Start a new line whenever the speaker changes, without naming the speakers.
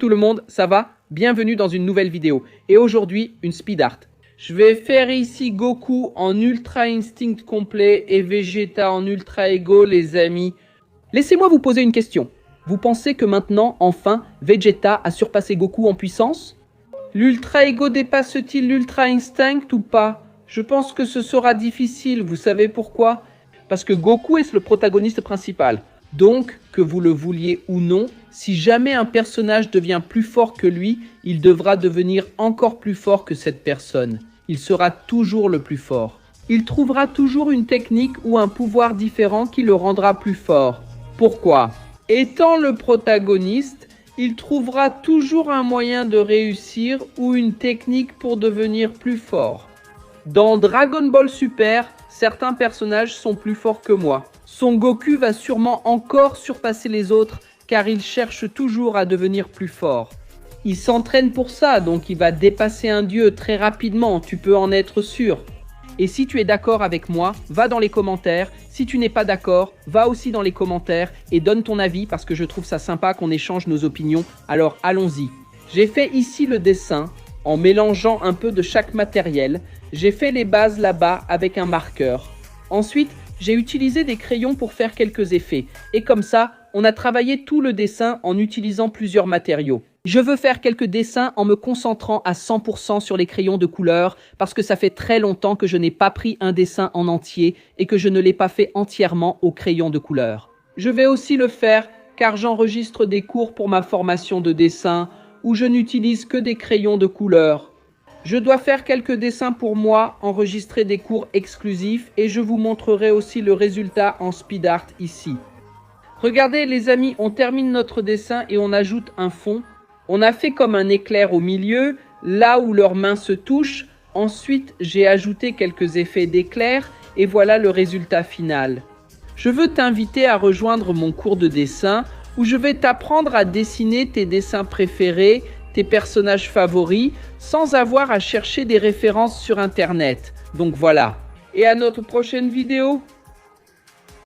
tout le monde, ça va? Bienvenue dans une nouvelle vidéo. Et aujourd'hui, une speed art. Je vais faire ici Goku en Ultra Instinct complet et Vegeta en Ultra Ego, les amis. Laissez-moi vous poser une question. Vous pensez que maintenant, enfin, Vegeta a surpassé Goku en puissance? L'Ultra Ego dépasse-t-il l'Ultra Instinct ou pas? Je pense que ce sera difficile, vous savez pourquoi? Parce que Goku est le protagoniste principal. Donc, que vous le vouliez ou non, si jamais un personnage devient plus fort que lui, il devra devenir encore plus fort que cette personne. Il sera toujours le plus fort. Il trouvera toujours une technique ou un pouvoir différent qui le rendra plus fort. Pourquoi? Étant le protagoniste, il trouvera toujours un moyen de réussir ou une technique pour devenir plus fort. Dans Dragon Ball Super, certains personnages sont plus forts que moi. Son Goku va sûrement encore surpasser les autres car il cherche toujours à devenir plus fort. Il s'entraîne pour ça, donc il va dépasser un dieu très rapidement, tu peux en être sûr. Et si tu es d'accord avec moi, va dans les commentaires. Si tu n'es pas d'accord, va aussi dans les commentaires et donne ton avis parce que je trouve ça sympa qu'on échange nos opinions. Alors allons-y. J'ai fait ici le dessin en mélangeant un peu de chaque matériel. J'ai fait les bases là-bas avec un marqueur. Ensuite, j'ai utilisé des crayons pour faire quelques effets. Et comme ça, on a travaillé tout le dessin en utilisant plusieurs matériaux. Je veux faire quelques dessins en me concentrant à 100% sur les crayons de couleur parce que ça fait très longtemps que je n'ai pas pris un dessin en entier et que je ne l'ai pas fait entièrement au crayon de couleur. Je vais aussi le faire car j'enregistre des cours pour ma formation de dessin où je n'utilise que des crayons de couleur. Je dois faire quelques dessins pour moi, enregistrer des cours exclusifs et je vous montrerai aussi le résultat en speed art ici. Regardez les amis, on termine notre dessin et on ajoute un fond. On a fait comme un éclair au milieu, là où leurs mains se touchent. Ensuite, j'ai ajouté quelques effets d'éclair et voilà le résultat final. Je veux t'inviter à rejoindre mon cours de dessin où je vais t'apprendre à dessiner tes dessins préférés, tes personnages favoris, sans avoir à chercher des références sur internet. Donc voilà. Et à notre prochaine vidéo.